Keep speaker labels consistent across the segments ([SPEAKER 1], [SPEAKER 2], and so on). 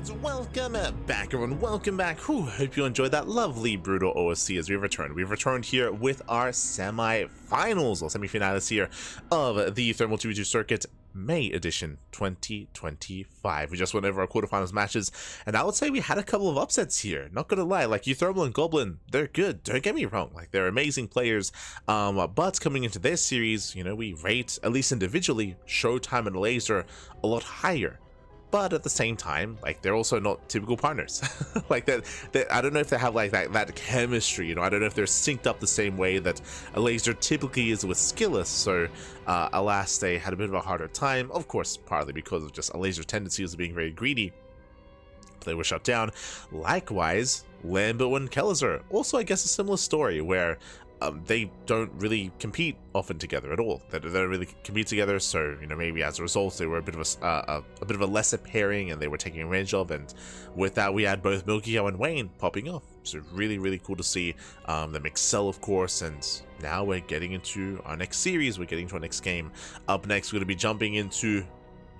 [SPEAKER 1] And welcome back, everyone. Welcome back. Hope you enjoyed that lovely brutal OSC as we've returned. We've returned here with our semi-finals or semi-finales here of the uThermal 2v2 circuit May edition 2025. We just went over our quarterfinals matches, and I would say we had a couple of upsets here. Not gonna lie, like uThermal and Goblin, they're good. Don't get me wrong, like they're amazing players. But coming into this series, you know, we rate, at least individually, Showtime and Laser a lot higher. But at the same time, like they're also not typical partners. Like that I don't know if they have like that chemistry, you know. I don't know if they're synced up the same way that a Laser typically is with Skilless. So alas, they had a bit of a harder time, of course, partly because of just a Laser tendency of being very greedy. They were shut down. Likewise, Lambo and Kellizer, also I guess a similar story where they don't really compete often together at all. They don't really compete together, so you know, maybe as a result they were a bit of a lesser pairing, and they were taking advantage of. And with that, we had both MilkiCow and Wayne popping off. So really cool to see them excel, of course. And now we're getting into our next series. We're getting to our next game. Up next, we're going to be jumping into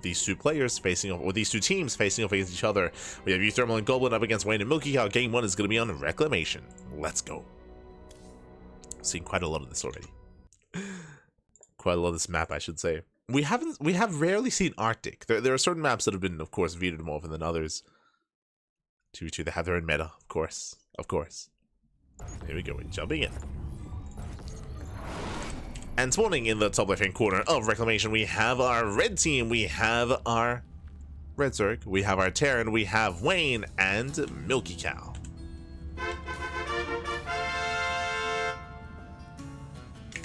[SPEAKER 1] these two players facing off, or these two teams facing off against each other. We have uThermal and Goblin up against Wayne and MilkiCow. Game 1 is going to be on Reclamation. Let's go. Seen quite a lot of this already. Quite a lot of this map, I should say. We have rarely seen Arctic. There are certain maps that have been, of course, vetoed more often than others. 2v2, they have their own meta, of course. Here we go, we're jumping in. And spawning in the top left-hand corner of Reclamation, we have our red team, we have our Red Zerg, we have our Terran, we have Wayne, and MilkiCow.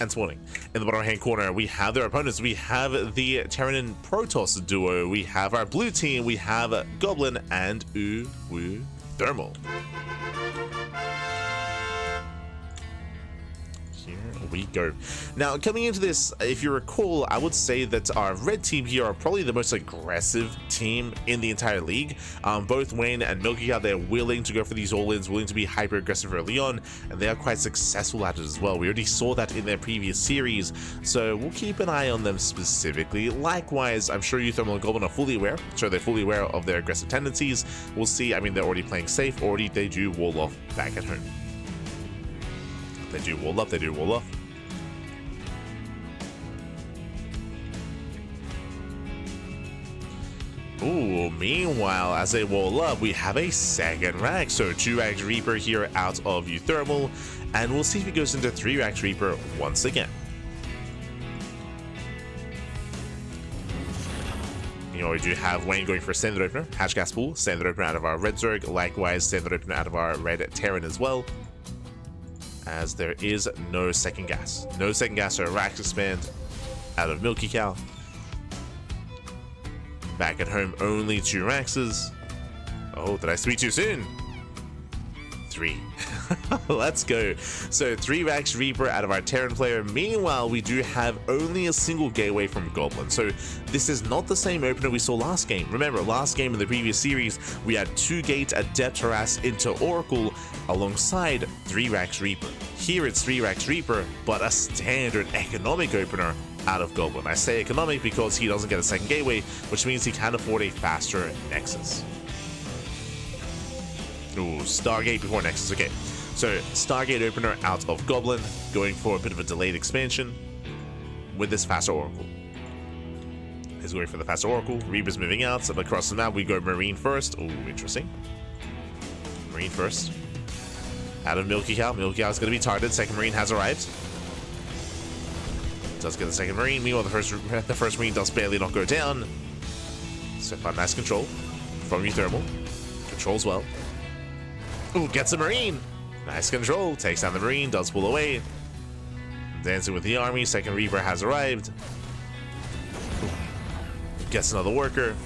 [SPEAKER 1] And spawning in the bottom right hand corner, we have their opponents. We have the Terran and Protoss duo. We have our blue team. We have Goblin and uThermal. Here we go. Now, coming into this, if you recall, I would say that our red team here are probably the most aggressive team in the entire league. Both Wayne and MilkiCow, they're willing to go for these all-ins, willing to be hyper aggressive early on, and they are quite successful at it as well. We already saw that in their previous series, so we'll keep an eye on them specifically. Likewise, I'm sure uThermal and Goblin are fully aware, so they're fully aware of their aggressive tendencies. We'll see. I mean, they're already playing safe. They do wall off back at home. They do wall off. Ooh, meanwhile, as they wall up, we have a second rack. So 2-rack Reaper here out of uThermal, and we'll see if he goes into 3-rack Reaper once again. You know, we do have Wayne going for a standard opener, hatch gas pool, standard opener out of our Red Zerg, likewise standard opener out of our Red Terran as well, as there is no second gas. No second gas, so racks expand out of MilkiCow. Back at home, only 2 Raxes. Oh, did I speak too soon? 3. Let's go. So 3 Rax Reaper out of our Terran player. Meanwhile, we do have only a single gateway from Goblin. So this is not the same opener we saw last game. Remember, last game in the previous series, we had 2 gates Adept Harass into Oracle alongside 3 Rax Reaper. Here it's 3 Rax Reaper, but a standard economic opener out of Goblin. I say economic because he doesn't get a second gateway, which means he can afford a faster Nexus. Ooh, Stargate before Nexus. Okay, so Stargate opener out of Goblin, going for a bit of a delayed expansion with this faster Oracle. He's going for the faster Oracle. Reaper's moving out. So across the map, we go Marine first. Ooh, interesting. Marine first. Out of MilkiCow. MilkiCow is going to be targeted. Second Marine has arrived. Does get the second Marine. Meanwhile, the first Marine does barely not go down. So far, nice control from uThermal. Controls well. Ooh, gets a Marine. Nice control. Takes down the Marine. Does pull away. Dancing with the army. Second Reaper has arrived. Ooh. Gets another worker.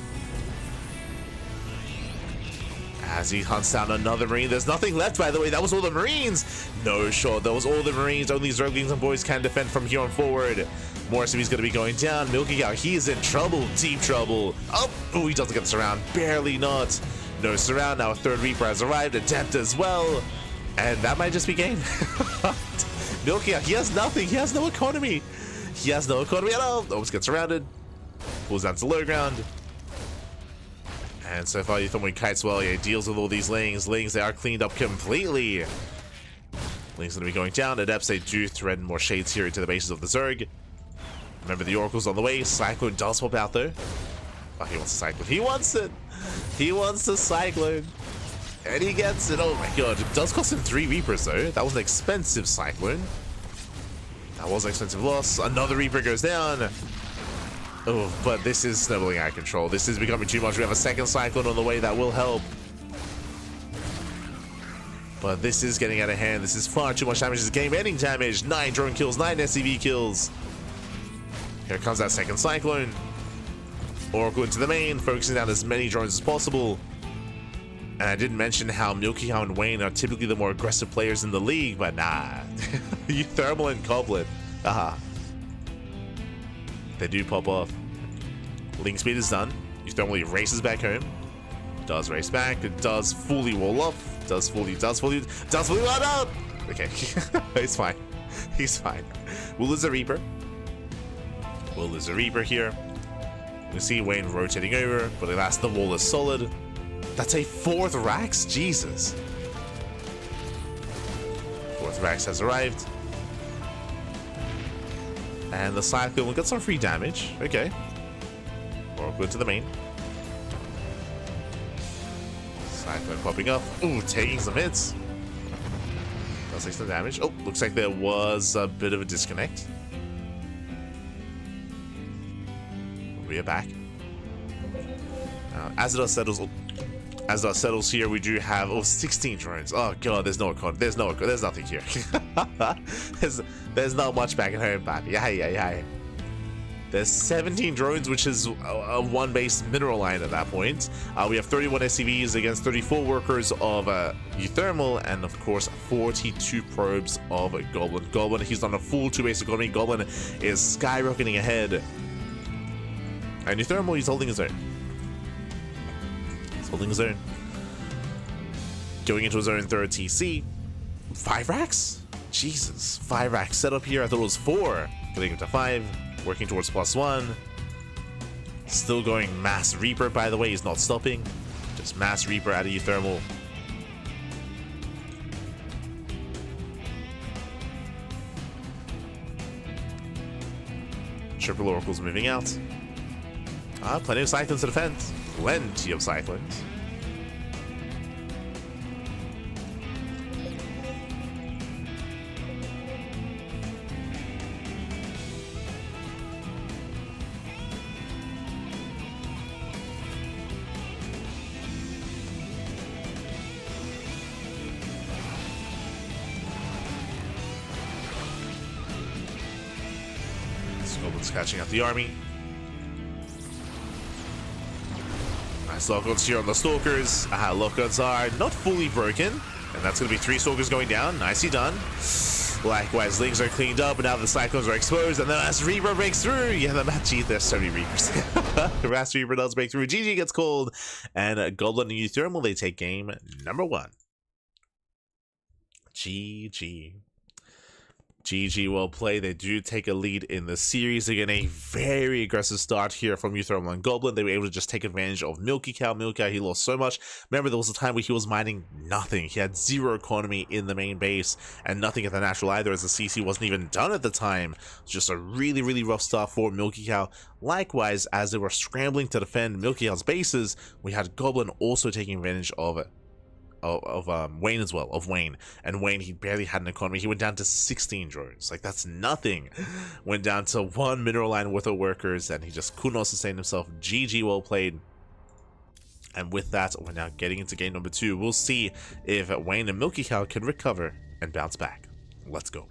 [SPEAKER 1] As he hunts down another Marine. There's nothing left, by the way. That was all the Marines. No shot. That was all the Marines. Only Zerglings and boys can defend from here on forward. Morrisby's going to be going down. MilkiCow, he is in trouble. Deep trouble. Oh, he doesn't get the surround. Barely not. No surround. Now a third Reaper has arrived. Adept as well. And that might just be game. MilkiCow, he has nothing. He has no economy. He has no economy at all. Almost gets surrounded. Pulls down to low ground. And so far, uThermal kites well. Yeah, deals with all these lings. Lings, they are cleaned up completely. Lings gonna be going down. Adepts, they do threaten more shades here into the bases of the Zerg. Remember, the Oracle's on the way. Cyclone does pop out though. Oh, he wants a Cyclone. He wants it. He wants the Cyclone. And he gets it. Oh my god. It does cost him 3 Reapers though. That was an expensive Cyclone. That was an expensive loss. Another Reaper goes down. Oh, but this is snowballing out of control. This is becoming too much. We have a second Cyclone on the way. That will help. But this is getting out of hand. This is far too much damage. This is game-ending damage. 9 drone kills, 9 SCV kills. Here comes that second Cyclone. Oracle into the main, focusing down as many drones as possible. And I didn't mention how MilkiCow and Wayne are typically the more aggressive players in the league, but nah. uThermal and Goblin. Aha. They do pop off. Link speed is done. uThermal races back home. Does race back. It does fully wall off. Does fully wall out. Okay. He's fine. He's fine. We'll lose a Reaper. We'll lose a Reaper here. We see Wayne rotating over, but at last the wall is solid. That's a 4th Rax? Jesus. 4th Rax has arrived. And the Cyclone will get some free damage. Okay. Oracle into the main. Cyclone popping up. Ooh, taking some hits. Does take some damage. Oh, looks like there was a bit of a disconnect. We are back. As it all settles here, we do have 16 drones. Oh god, there's nothing here. there's not much back at home, but yeah. There's 17 drones, which is a 1-base mineral line at that point. We have 31 SCVs against 34 workers of uThermal, and of course 42 probes of Goblin. Goblin, he's on a full 2-base economy. Goblin is skyrocketing ahead. And uThermal, he's holding his own. He's holding his own. Going into his own 3rd TC. 5 racks? Jesus. 5 racks set up here. I thought it was 4. Getting him to 5. Working towards +1. Still going Mass Reaper, by the way. He's not stopping. Just Mass Reaper out of uThermal. Triple Oracle's moving out. Plenty of Cyclones to defend. Plenty of Cyclones. Goblin's catching up the army. Nice lockups here on the Stalkers. Lockups are not fully broken. And that's going to be 3 Stalkers going down. Nicely done. Likewise, Lings are cleaned up, and now the Cyclones are exposed, and then as Reaper breaks through, yeah, there's so many Reapers. The last Reaper does break through. GG gets called, and Goblin and uThermal, they take game number 1. GG. GG, well played. They do take a lead in the series. Again, a very aggressive start here from uThermal and Goblin. They were able to just take advantage of MilkiCow. MilkiCow, he lost so much. Remember, there was a time where he was mining nothing. He had 0 economy in the main base and nothing at the natural either, as the CC wasn't even done at the time. Just a really, really rough start for MilkiCow. Likewise, as they were scrambling to defend MilkiCow's bases, we had Goblin also taking advantage of it. Wayne as well, and Wayne, he barely had an economy. He went down to 16 drones. Like, that's nothing. Went down to 1 mineral line worth of workers, and he just could not sustain himself. GG, well played. And with that, we're now getting into game number 2. We'll see if Wayne and MilkiCow can recover and bounce back. Let's go.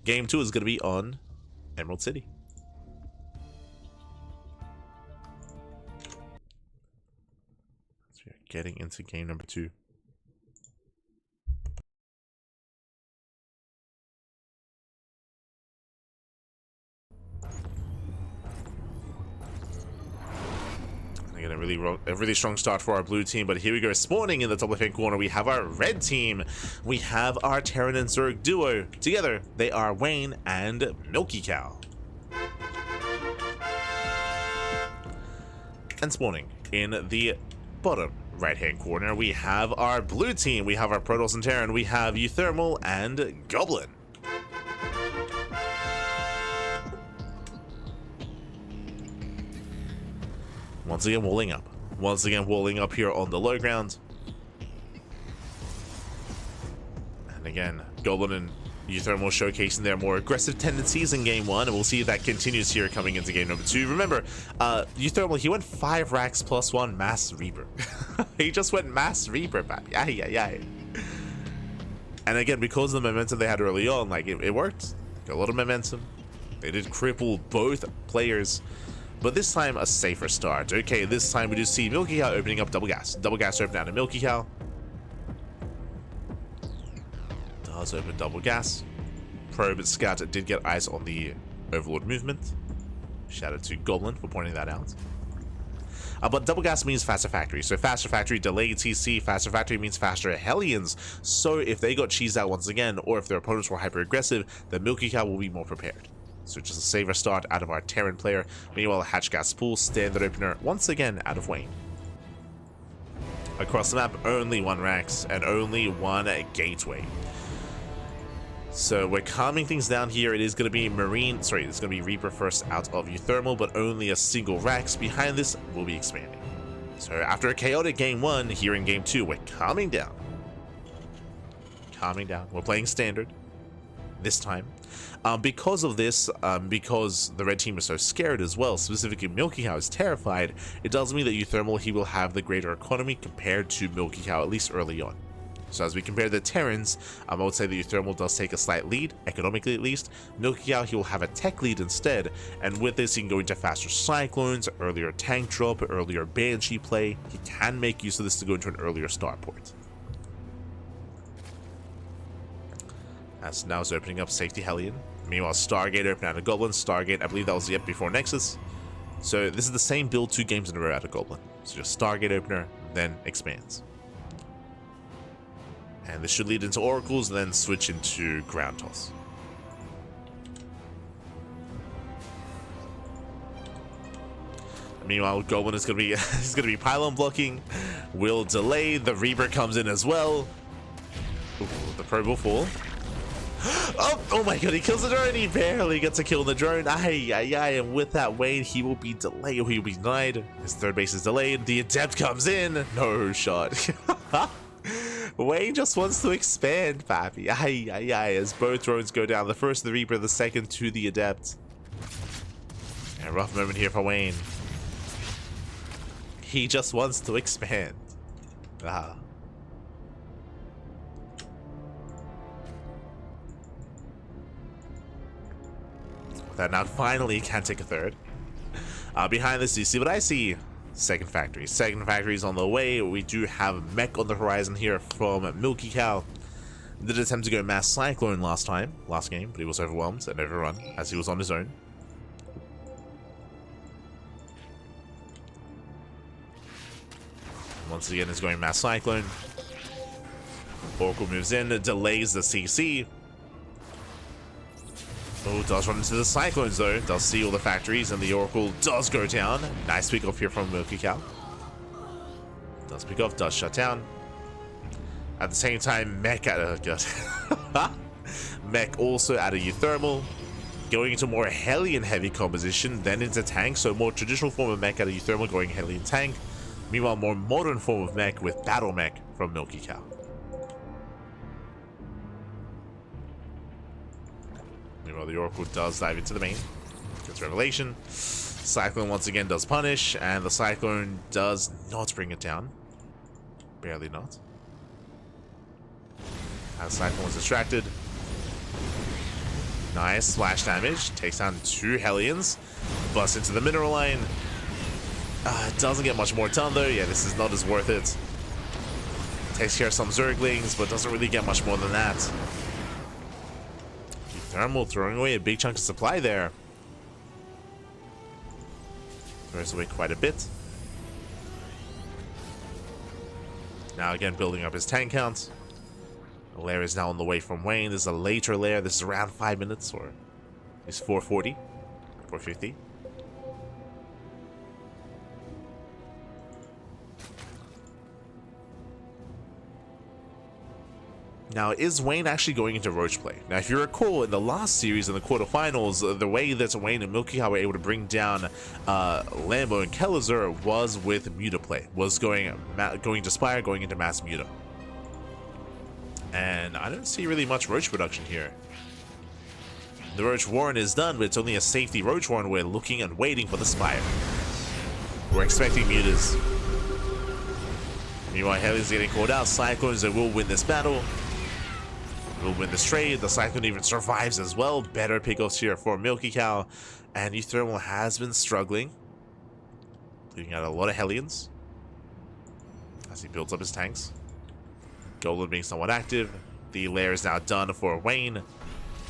[SPEAKER 1] Game 2 is going to be on Emerald City. So we're getting into game number 2. Again, a really strong start for our blue team, but here we go. Spawning in the top left-hand corner, we have our red team. We have our Terran and Zerg duo. Together, they are Wayne and MilkiCow. And spawning in the bottom right-hand corner, we have our blue team. We have our Protoss and Terran. We have uThermal and Goblin. Once again, walling up. Once again, walling up here on the low ground. And again, Goblin and uThermal showcasing their more aggressive tendencies in game 1, and we'll see if that continues here coming into game number 2. Remember, uThermal, he went 5 racks plus 1 Mass Reaper. He just went Mass Reaper, baby. Ay, ay, ay. And again, because of the momentum they had early on, like, it worked. Got a lot of momentum. They did cripple both players. But this time, a safer start. Okay, this time we do see MilkiCow opening up double gas. Double gas open out of MilkiCow. Does open double gas. Probe and Scout did get eyes on the Overlord movement. Shout out to Goblin for pointing that out. But double gas means faster factory. So faster factory, delayed TC. Faster factory means faster Hellions. So if they got cheesed out once again, or if their opponents were hyper aggressive, then MilkiCow will be more prepared. So just a safer start out of our Terran player. Meanwhile, hatch gas pool, standard opener, once again out of Wayne. Across the map, only 1 Rax and only 1 gateway. So we're calming things down here. It is going to be it's going to be Reaper first out of uThermal, but only a single Rax. Behind this will be expanding. So after a chaotic game 1, here in game 2, we're calming down. Calming down. We're playing standard this time. Because of this, because the red team is so scared as well, specifically MilkiCow is terrified, it does mean that uThermal, he will have the greater economy compared to MilkiCow, at least early on. So as we compare the Terrans, I would say that uThermal does take a slight lead, economically at least. MilkiCow, he will have a tech lead instead, and with this he can go into faster Cyclones, earlier tank drop, earlier Banshee play. He can make use of this to go into an earlier starport. As now is opening up safety Hellion. Meanwhile, Stargate opening out of Goblin. Stargate, I believe that was the before Nexus. So this is the same build 2 games in a row out of Goblin. So just Stargate opener, then expands. And this should lead into Oracles, and then switch into Ground Toss. Meanwhile, Goblin is gonna be pylon blocking. Will delay. The Reaper comes in as well. Ooh, the probe will fall. Oh my god, he kills the drone. He barely gets a kill on the drone. Ay, ay, ay. And with that, Wayne, he will be delayed. He will be denied. His third base is delayed. The Adept comes in. No shot. Wayne just wants to expand, papi. Ay, ay, ay. As both drones go down. The first to the Reaper, the second to the Adept. A rough moment here for Wayne. He just wants to expand. Ah. That now finally can take a third. Behind this, you see what I see. Second factory. Second factory is on the way. We do have mech on the horizon here from MilkiCow. Did attempt to go Mass Cyclone last game, but he was overwhelmed and overrun as he was on his own. Once again, is going Mass Cyclone. Oracle moves in, delays the CC. Oh, does run into the Cyclones though. Does see all the factories, and the Oracle does go down. Nice pick off here from MilkiCow. Does pick off, does shut down. At the same time, Mech Mech also out of uThermal. Going into more Hellion heavy composition, then into tank. So more traditional form of Mech out of uThermal going Hellion tank. Meanwhile, more modern form of Mech with Battle Mech from MilkiCow. Meanwhile, the Oracle does dive into the main. Gets Revelation. Cyclone once again does punish, and the Cyclone does not bring it down. Barely not. As Cyclone was distracted. Nice splash damage. Takes down 2 Hellions. Busts into the mineral line. Doesn't get much more done though. Yeah, this is not as worth it. Takes care of some Zerglings, but doesn't really get much more than that. uThermal throwing away a big chunk of supply there. Throws away quite a bit. Now again building up his tank count. The lair is now on the way from Wayne. This is a later lair. This is around 5 minutes, or it's 4:40, 4:50. Now, is Wayne actually going into roach play? Now, if you recall, in the last series, in the quarterfinals, the way that Wayne and MilkiCow were able to bring down Lambo and Kellizer was with Muta play, was going to Spire, going into Mass Muta. And I don't see really much roach production here. The Roach Warren is done, but it's only a safety Roach Warren. We're looking and waiting for the Spire. We're expecting Mutas. Meanwhile, Hellions getting called out. Cyclones, they will win this battle. Will win this trade. The Cyclone even survives as well. Better pickoffs here for MilkiCow. And uThermal has been struggling, leaving out a lot of Hellions as he builds up his tanks. Goblin being somewhat active. The lair is now done for Wayne.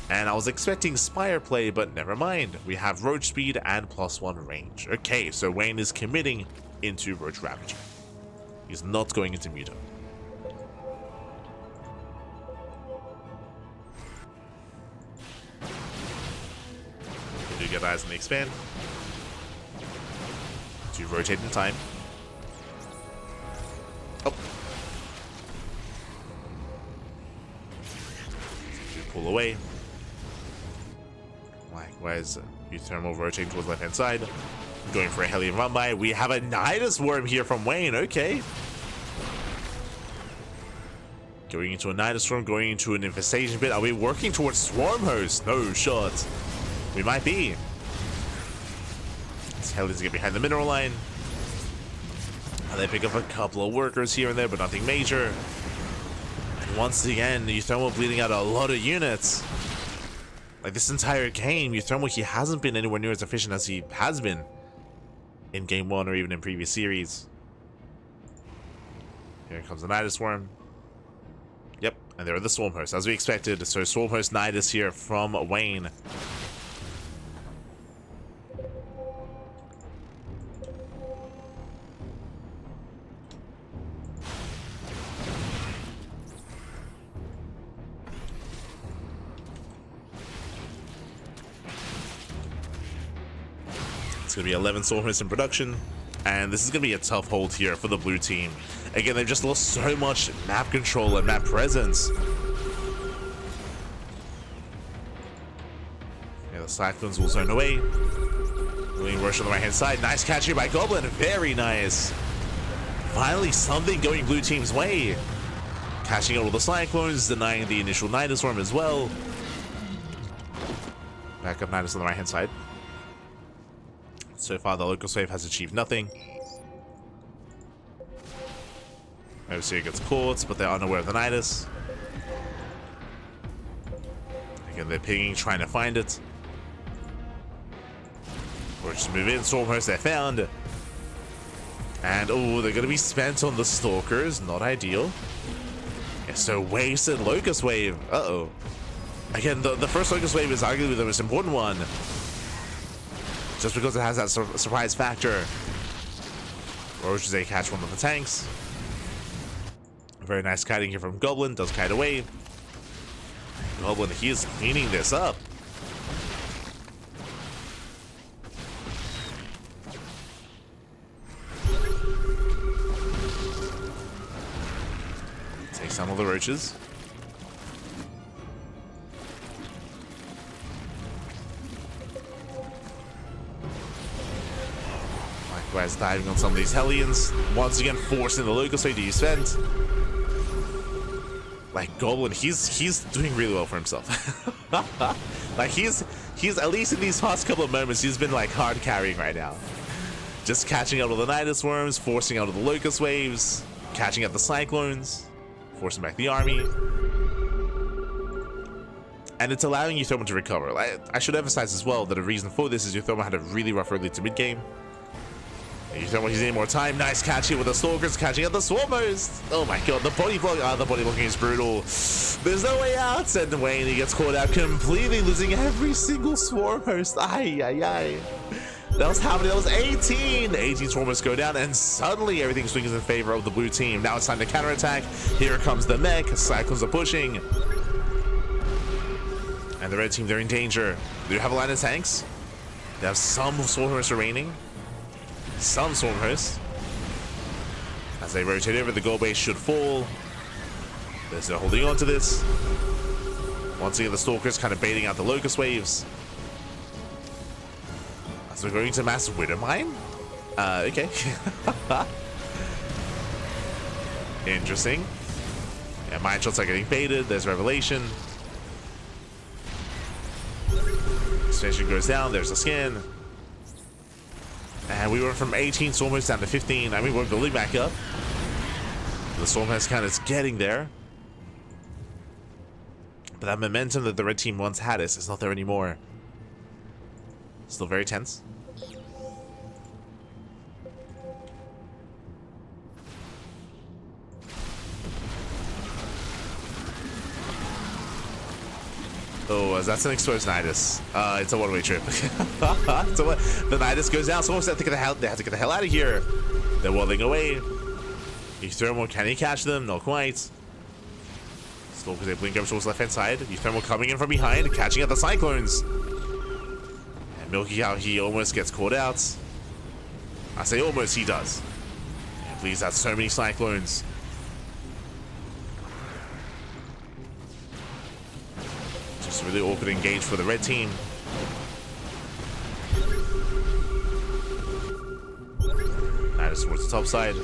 [SPEAKER 1] And I was expecting Spire play, but never mind. We have Roach speed and +1 range. Okay, so Wayne is committing into Roach Ravager. He's not going into Muta. We do get eyes on the expand. To rotate in time. Oh. Pull away. Likewise, uThermal rotating towards left hand side. Going for a Hellion run by. We have a Nidus Worm here from Wayne. Okay. Going into a Nidus Worm, going into an Infestation Pit. Are we working towards Swarm Host? No shot. We might be. This Hellions get behind the mineral line. And they pick up a couple of workers here and there, but nothing major. And once again, uThermal bleeding out a lot of units. Like this entire game, uThermal, he hasn't been anywhere near as efficient as he has been in game 1 or even in previous series. Here comes the Nidus Worm. Yep, and there are the Swarm Hosts, as we expected. So Swarm Host Nidus here from Wayne. It's going to be 11 Swarm Hosts in production, and this is going to be a tough hold here for the blue team. Again, they've just lost so much map control and map presence. Yeah, the Cyclones will zone away. Doing rush on the right hand side. Nice catch here by Goblin. Very nice. Finally, something going blue team's way. Catching out all the Cyclones, denying the initial Nidus Worm as well. Back up Nidus on the right hand side. So far, the Locust Wave has achieved nothing. Overseer gets caught, but they're unaware of the Nidus. Again, they're pinging, trying to find it. Or just move in. Stormhost, they're found. And, oh, they're going to be spent on the Stalkers. Not ideal. Yeah, so wasted Locust Wave. Uh-oh. Again, the first Locust Wave is arguably the most important one. Just because it has that surprise factor. Roach they catch one of the tanks. Very nice kiting here from Goblin. Does kite away. Goblin, he is cleaning this up. Take some of the roaches. Likewise, diving on some of these Hellions. Once again, forcing the Locust Wave to use Vent. Like Goblin, he's doing really well for himself. Like he's at least in these past couple of moments, he's been like hard carrying right now. Just catching out all the Nidus Worms, forcing out all the Locust Waves, catching out the Cyclones, forcing back the army. And it's allowing uThermal to recover. I should emphasize as well that a reason for this is uThermal had a really rough early to mid game. uThermal, he's needing more time. Nice catch here with the Stalkers, catching out the Swarm Host. Oh my god, the body block. The body blocking is brutal. There's no way out. And Wayne, he gets caught out completely, losing every single Swarm Host. Ay, ay, ay. That was how many? That was 18. 18 Swarm Hosts go down, and suddenly everything swings in favor of the blue team. Now it's time to counterattack. Here comes the mech. Cyclones are pushing. And the red team, they're in danger. They do have a line of tanks. They have some Swarm Hosts remaining. Some Swarm Hosts. As they rotate over, the goal base should fall. There's no holding on to this. Once again, the Stalkers kind of baiting out the Locust Waves. So we're going to mass Widow Mine? Okay. Interesting. Yeah, mine shots are getting baited. There's Revelation. Extension goes down. There's a scan. And we went from 18 Stormers down to 15. I mean, we're building back up. The Stormers kind of getting there. But that momentum that the red team once had is not there anymore. Still very tense. Oh, that's an exposed Nidus. It's a one-way trip. The Nidus goes down. So almost they have to get the hell out of here. They're walling away. uThermal, can he catch them? Not quite. Still because they blink over towards the left-hand side. uThermal coming in from behind, catching out the Cyclones. And MilkiCow, he almost gets caught out. I say almost, he does. And please, that's so many Cyclones. Just a really awkward engage for the red team. That is towards the top side.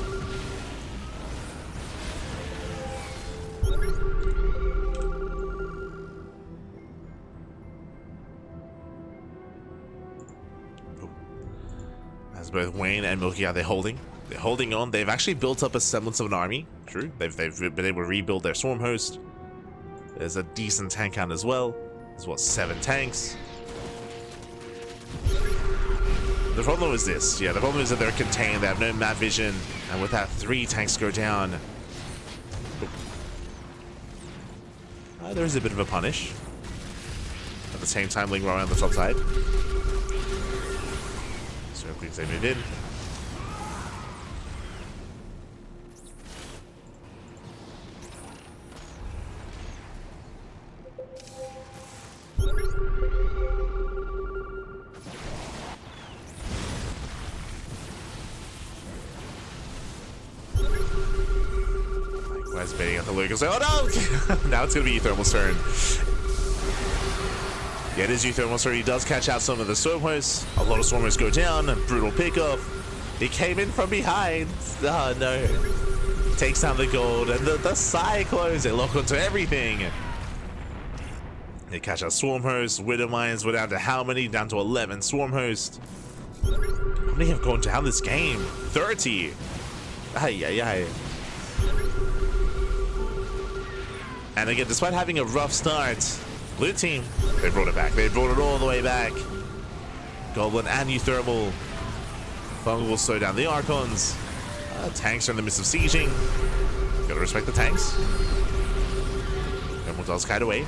[SPEAKER 1] As both Wayne and MilkiCow, they're holding on. They've actually built up a semblance of an army. True, they've been able to rebuild their swarm host. There's a decent tank count as well. There's what, 7 tanks. The problem is this. Yeah, the problem is that they're contained. They have no map vision, and with that, 3 tanks go down. There's a bit of a punish. At the same time, linger around the top side. So quick they move in. Likewise, baiting at the Lucas. Oh no! Now it's gonna be uThermal's turn. Yeah, it is uThermal's turn. He does catch out some of the Storm Hosts. A lot of Storm Hosts go down. Brutal pickoff. He came in from behind. Oh no. Takes down the gold and the Cyclones. They lock onto everything. They catch out Swarm Hosts. Widow Mines. We're down to how many? Down to 11 Swarm Hosts. How many have gone down this game? 30. Ay, ay, ay. And again, despite having a rough start, blue team, they brought it back. They brought it all the way back. Goblin and uThermal. Fungal will slow down the Archons. Tanks are in the midst of sieging. Gotta respect the tanks. Thermal does kite away.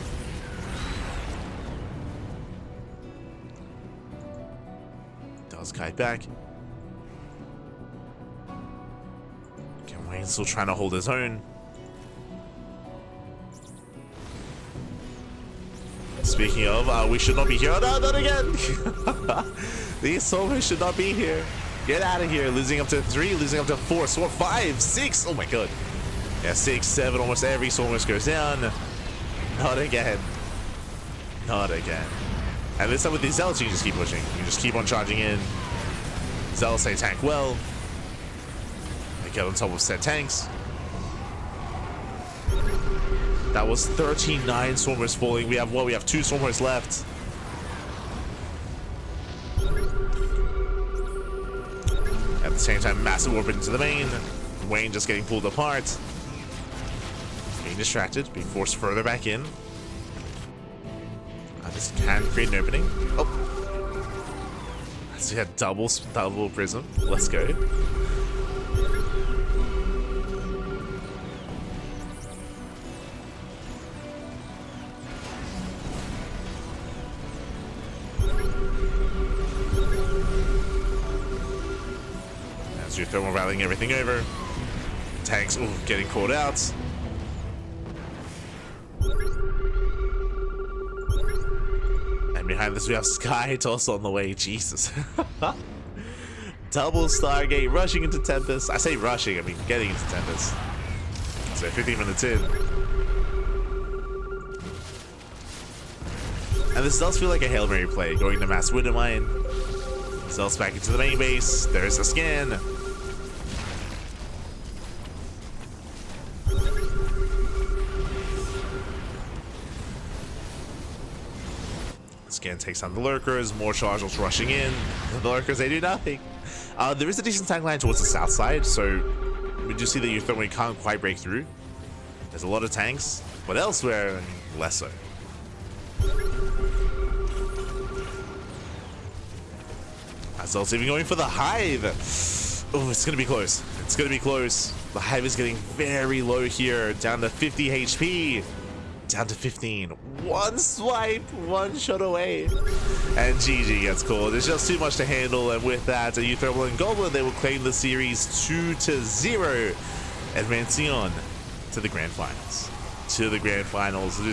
[SPEAKER 1] Does kite back. Can Wayne still trying to hold his own? Speaking of, we should not be here. Oh, no, not again! These soldiers should not be here. Get out of here. Losing up to 3, losing up to 4, 5, 6. Oh my god. Yeah, 6, 7. Almost every Stormers goes down. Not again. Not again. And this time with these Zealots, you can just keep pushing. You can just keep on charging in. Zealots, they tank well. They get on top of said tanks. That was 39 Stormers falling. We have what? We have 2 Stormers left. At the same time, massive warp into the main. Wayne just getting pulled apart. Being distracted, being forced further back in. This can create an opening. Oh. So we had double prism. Let's go. uThermal rallying everything over. Tanks getting caught out. And behind this we have Sky Toss on the way. Jesus. Double Stargate rushing into Tempest. I say rushing, I mean getting into Tempest. So 15 minutes in. And this does feel like a Hail Mary play, going to Mass Window Mine. Zel's back into the main base. There's a scan. Scan takes down the lurkers. More chargers rushing in. The lurkers, they do nothing. There is a decent tank line towards the south side, so we do see that uThermal can't quite break through. There's a lot of tanks, but elsewhere, less so. Zel's even going for the Hive. Oh, it's going to be close. It's going to be close. The Hive is getting very low here, down to 50 HP. Down to 15. One swipe, one shot away. And GG gets called. There's just too much to handle, and with that, uThermal and Goblin, they will claim the series 2-0, advancing on to the grand finals. You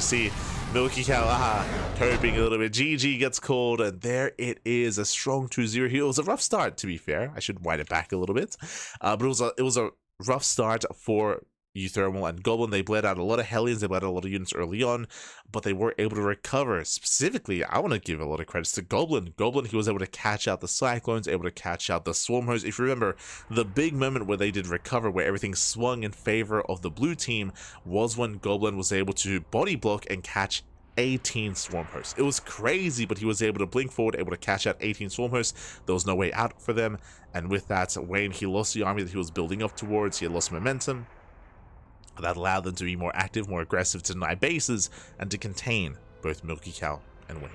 [SPEAKER 1] see MilkiCow coping a little bit. GG gets called, and there it is, a strong 2-0 here. It was a rough start, to be fair. I should wind it back a little bit, but it was a rough start for uThermal and Goblin. They bled out a lot of Hellions, they bled out a lot of units early on, but they were able to recover. Specifically, I want to give a lot of credits to Goblin. He was able to catch out the Cyclones, able to catch out the Swarm Hosts. If you remember, the big moment where they did recover, where everything swung in favor of the blue team, was when Goblin was able to body block and catch 18 Swarm Hosts. It was crazy, but he was able to blink forward, able to catch out 18 Swarm Hosts. There was no way out for them, and with that, Wayne, he lost the army that he was building up towards. He had lost momentum. That allowed them to be more active, more aggressive, to deny bases, and to contain both MilkiCow and Wayne.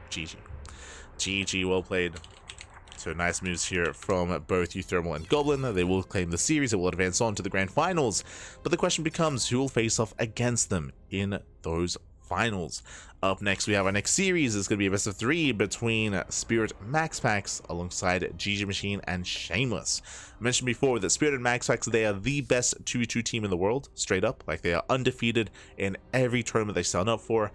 [SPEAKER 1] GG, well played. So nice moves here from both uThermal and Goblin. They will claim the series, they will advance on to the grand finals. But the question becomes, who will face off against them in those finals? Up next, we have our next series. It's going to be a best of 3 between Spirit Max Packs alongside GG Machine and Shameless. I mentioned before that Spirit and Max Packs, they are the best 2v2 team in the world, straight up. Like, they are undefeated in every tournament they sign up for.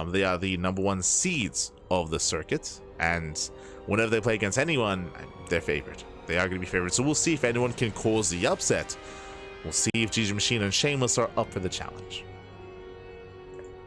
[SPEAKER 1] They are the #1 seeds of the circuit, and whenever they play against anyone, they're favored. They are going to be favored. So we'll see if anyone can cause the upset. We'll see if GG Machine and Shameless are up for the challenge.